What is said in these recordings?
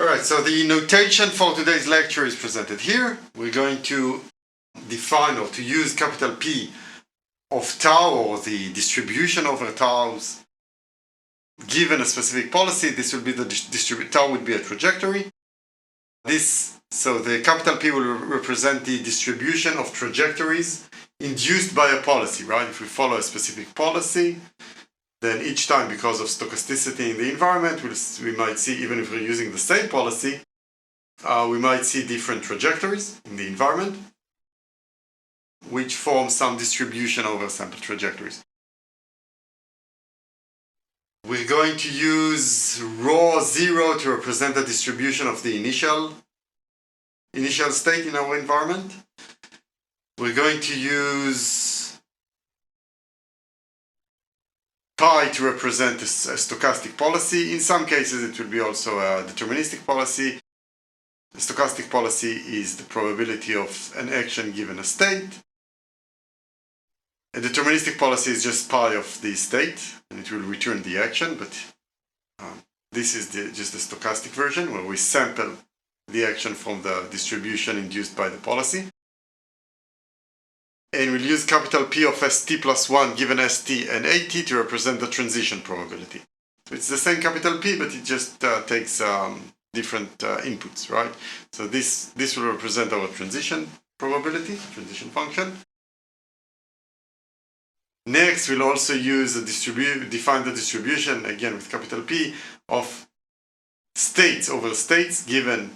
Alright, so the notation for today's lecture is presented here. We're going to define or to use capital P of tau, or the distribution over taus given a specific policy. This will be the tau would be a trajectory. So the capital P will represent the distribution of trajectories induced by a policy, right? If we follow a specific policy, then each time, because of stochasticity in the environment, we might see, even if we're using the same policy, we might see different trajectories in the environment, which form some distribution over sample trajectories. We're going to use ρ0 to represent the distribution of the initial state in our environment. We're going to use pi to represent a stochastic policy. In some cases it will be also a deterministic policy. The stochastic policy is the probability of an action given a state. A deterministic policy is just pi of the state, and it will return the action, but this is just the stochastic version, where we sample the action from the distribution induced by the policy. And we'll use capital P of st plus 1 given st and at to represent the transition probability. So it's the same capital P, but it just takes different inputs, right? So this will represent our transition probability, transition function. Next, we'll also use define the distribution, again with capital P, of states over states given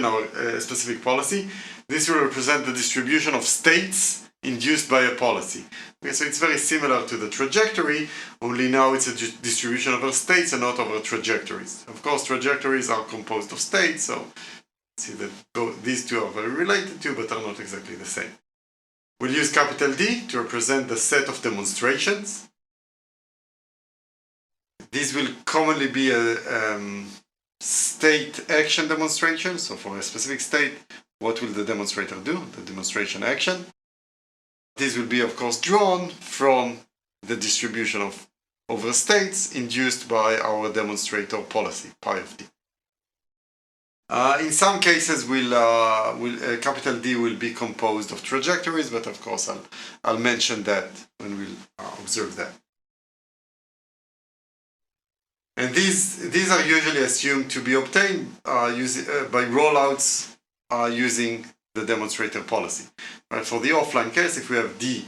our specific policy. This will represent the distribution of states induced by a policy. Okay, so it's very similar to the trajectory, only now it's a distribution over states and not over trajectories. Of course, trajectories are composed of states, so see that these two are very related to, but are not exactly the same. We'll use capital D to represent the set of demonstrations. This will commonly be a state action demonstration. So for a specific state, what will the demonstrator do? The demonstration action. This will be, of course, drawn from the distribution of over states induced by our demonstrator policy, pi of D. In some cases, capital D will be composed of trajectories, but of course I'll mention that when we'll observe that. And these are usually assumed to be obtained by rollouts using the demonstrator policy. Right? For the offline case, if we have D,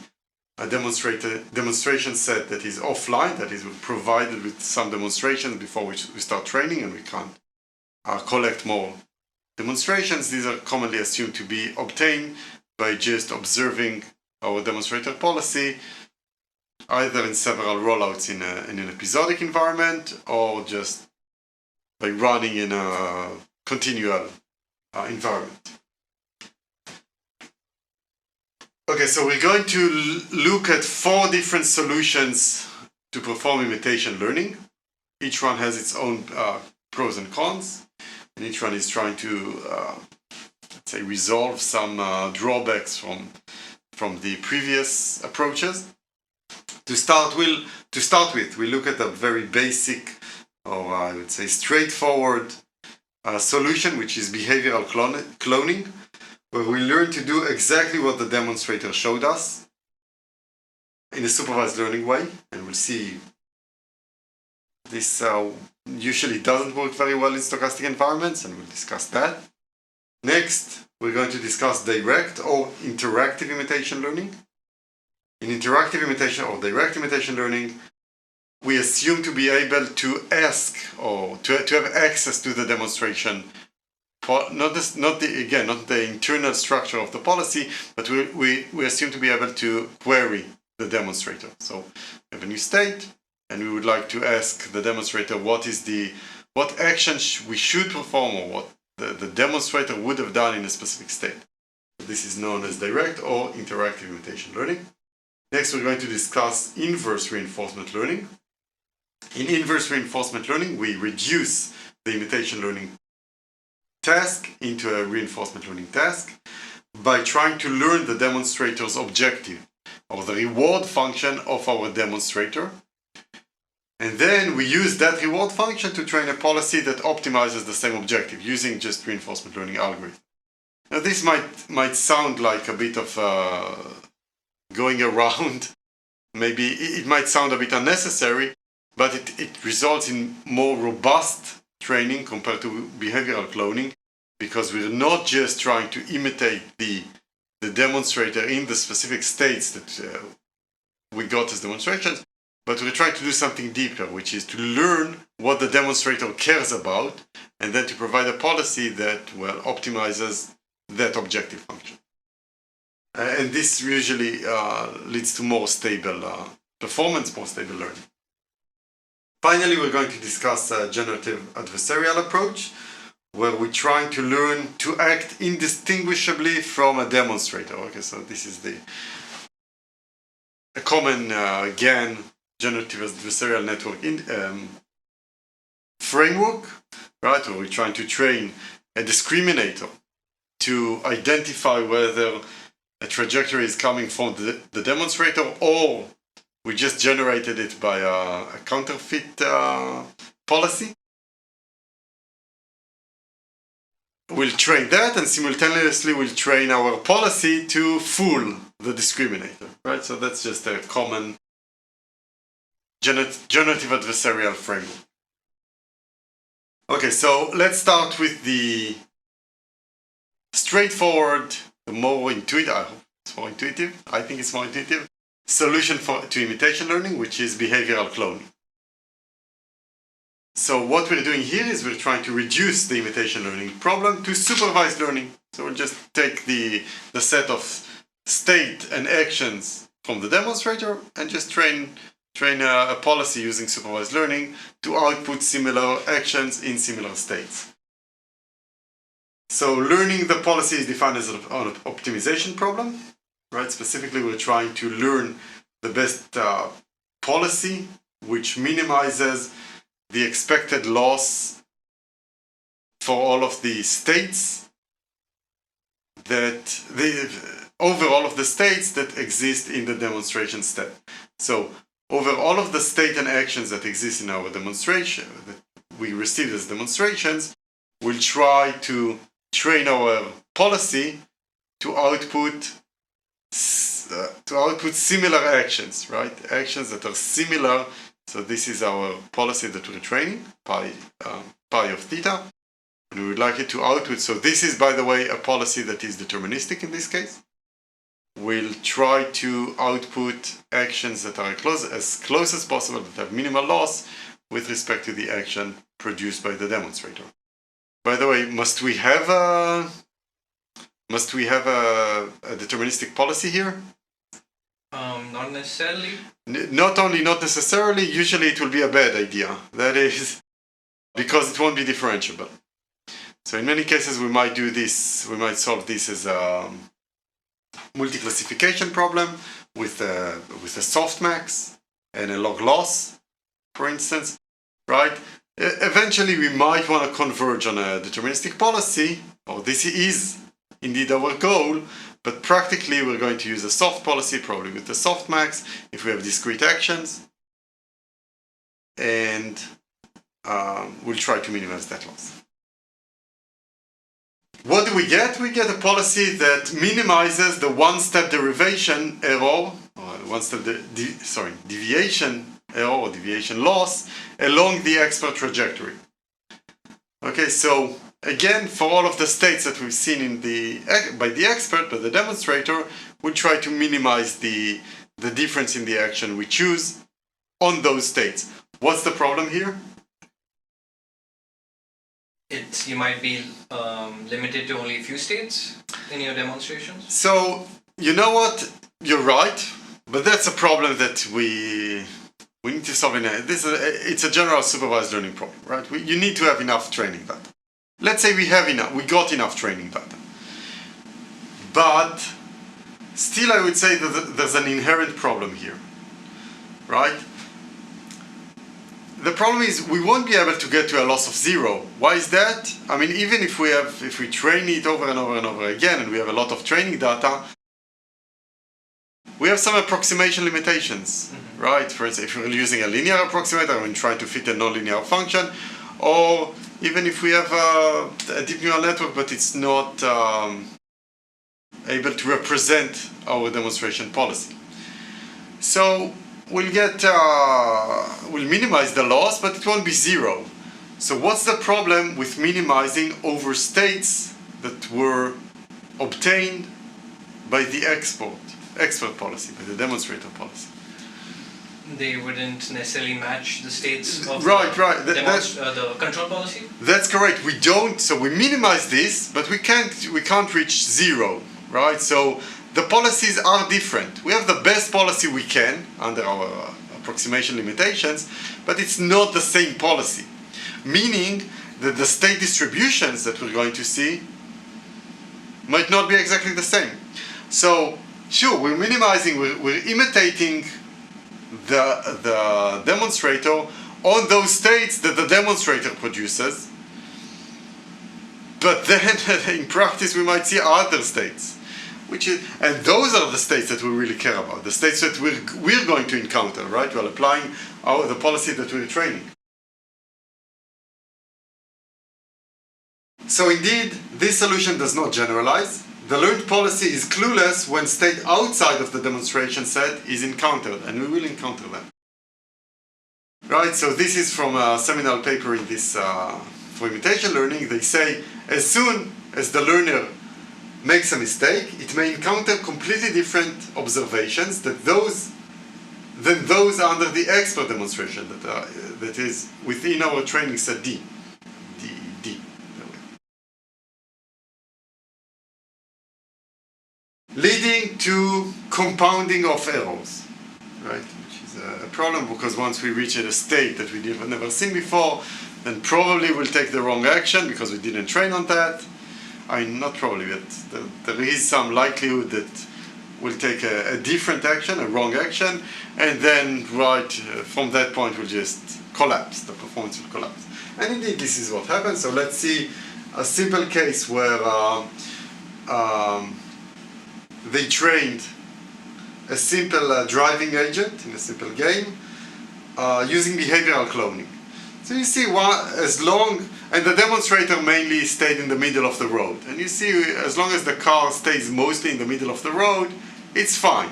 a demonstration set that is offline, that is provided with some demonstrations before we start training, and we can't collect more demonstrations, these are commonly assumed to be obtained by just observing our demonstrator policy, either in several rollouts in an episodic environment, or just by running in a continual environment. Okay, so we're going to look at 4 different solutions to perform imitation learning. Each one has its own pros and cons, and each one is trying to, let's say, resolve some drawbacks from the previous approaches. To start with, we look at a very basic, or I would say straightforward solution, which is behavioral cloning, where we learn to do exactly what the demonstrator showed us in a supervised learning way, and we'll see this usually doesn't work very well in stochastic environments, and we'll discuss that. Next, we're going to discuss direct or interactive imitation learning. In interactive imitation or direct imitation learning, we assume to be able to ask or to have access to the demonstration, not the internal structure of the policy, but we assume to be able to query the demonstrator. So we have a new state, and we would like to ask the demonstrator what action we should perform, or what the demonstrator would have done in a specific state. This is known as direct or interactive imitation learning. Next, we're going to discuss inverse reinforcement learning. In inverse reinforcement learning, we reduce the imitation learning task into a reinforcement learning task by trying to learn the demonstrator's objective, or the reward function of our demonstrator, And then we use that reward function to train a policy that optimizes the same objective using just reinforcement learning algorithm. Now this might sound like a bit of going around. Maybe it might sound a bit unnecessary, but it results in more robust training compared to behavioral cloning, because we're not just trying to imitate the demonstrator in the specific states that we got as demonstrations, but we're trying to do something deeper, which is to learn what the demonstrator cares about and then to provide a policy that, well, optimizes that objective function. And this usually leads to more stable performance, more stable learning. Finally, we're going to discuss a generative adversarial approach, where we're trying to learn to act indistinguishably from a demonstrator. Okay, so this is a common, again, generative adversarial network framework, right? Where we're trying to train a discriminator to identify whether a trajectory is coming from the demonstrator, or we just generated it by a counterfeit policy. We'll train that, and simultaneously we'll train our policy to fool the discriminator, right? So that's just a common generative adversarial framework. Okay, so let's start with the straightforward, the more intuitive, I hope it's more intuitive, I think it's more intuitive, solution to imitation learning, which is behavioral cloning. So what we're doing here is we're trying to reduce the imitation learning problem to supervised learning. So we'll just take the set of state and actions from the demonstrator and just train a policy using supervised learning to output similar actions in similar states. So learning the policy is defined as an optimization problem, right? Specifically, we're trying to learn the best policy which minimizes the expected loss for all of the states over all of the states that exist in the demonstration step. So over all of the state and actions that exist in our demonstration that we received as demonstrations, we'll try to train our policy to output similar actions, right? Actions that are similar. So this is our policy that we're training, pi of theta, and we would like it to output. So this is, by the way, a policy that is deterministic in this case. We'll try to output actions that are as close as possible, that have minimal loss with respect to the action produced by the demonstrator. By the way, must we have a deterministic policy here? Not necessarily. Not necessarily, usually it will be a bad idea. That is because it won't be differentiable. So in many cases we might do this, we might solve this as a multi-classification problem with a softmax and a log loss, for instance, right? Eventually we might want to converge on a deterministic policy, or this is indeed our goal, but practically we're going to use a soft policy, probably with the softmax, if we have discrete actions, and we'll try to minimize that loss. What do we get? We get a policy that minimizes the one-step derivation error, or one-step deviation error or deviation loss along the expert trajectory. Okay, so again, for all of the states that we've seen by the expert, by the demonstrator, we'll try to minimize the difference in the action we choose on those states. What's the problem here? You might be limited to only a few states in your demonstrations. So, you know what? You're right, but that's a problem that we need to solve. It's a general supervised learning problem, right? You need to have enough training data. Let's say we got enough training data. But still, I would say that there's an inherent problem here, right? The problem is we won't be able to get to a loss of zero. Why is that? I mean, even if we train it over and over and over again, and we have a lot of training data, we have some approximation limitations. Mm-hmm. right? For instance, if we're using a linear approximator and try to fit a nonlinear function, or even if we have a deep neural network but it's not able to represent our demonstration policy. So we'll minimize the loss, but it won't be zero. So what's the problem with minimizing over states that were obtained by the expert policy, by the demonstrator policy? They wouldn't necessarily match the states of the control policy? That's correct. We don't, so we minimize this, but we can't reach zero, right? So the policies are different. We have the best policy we can under our approximation limitations, but it's not the same policy. Meaning that the state distributions that we're going to see might not be exactly the same. So, sure, we're minimizing, we're imitating the demonstrator on those states that the demonstrator produces, but then in practice we might see other states, and those are the states that we really care about, the states that we're going to encounter, right, while applying the policy that we're training. So indeed, this solution does not generalize. The learned policy is clueless when state outside of the demonstration set is encountered, and we will encounter them. Right, so this is from a seminal paper in this, for imitation learning. They say, as soon as the learner makes a mistake, it may encounter completely different observations than those under the expert demonstration that is within our training set D. Leading to compounding of errors, right? Which is a problem because once we reach a state that we have never seen before, then probably we'll take the wrong action because we didn't train on that. I mean, not probably, but there is some likelihood that we'll take a different action, a wrong action, and then from that point we'll just collapse, the performance will collapse. And indeed this is what happens. So let's see a simple case where they trained a simple driving agent in a simple game using behavioral cloning. So you see, and the demonstrator mainly stayed in the middle of the road. And you see, as long as the car stays mostly in the middle of the road, it's fine.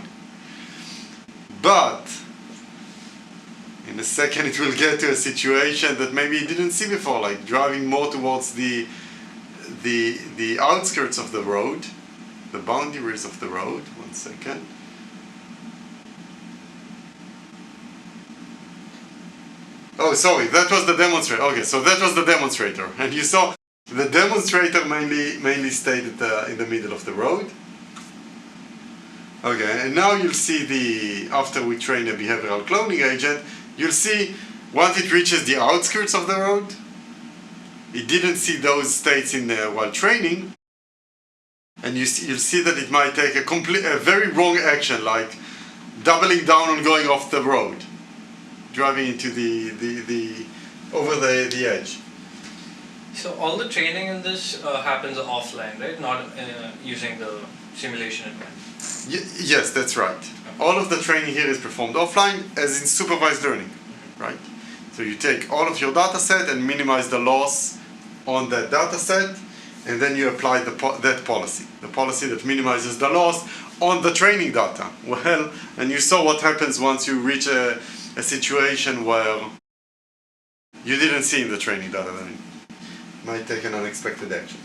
But in a second it will get to a situation that maybe you didn't see before, like driving more towards the outskirts of the road, the boundaries of the road. One second. Oh, sorry, that was the demonstrator. Okay, so that was the demonstrator. And you saw the demonstrator mainly stayed in the middle of the road. Okay, and now you'll see after we train a behavioral cloning agent, you'll see once it reaches the outskirts of the road, it didn't see those states while training. And you'll see that it might take a very wrong action, like doubling down on going off the road, driving into over the edge. So all the training in this happens offline, right? Not using the simulation environment. Yes, that's right. Okay. All of the training here is performed offline, as in supervised learning, right? So you take all of your data set and minimize the loss on that data set, and then you apply that policy, the policy that minimizes the loss on the training data. Well, and you saw what happens once you reach a situation where you didn't see in the training data, then it might take an unexpected action.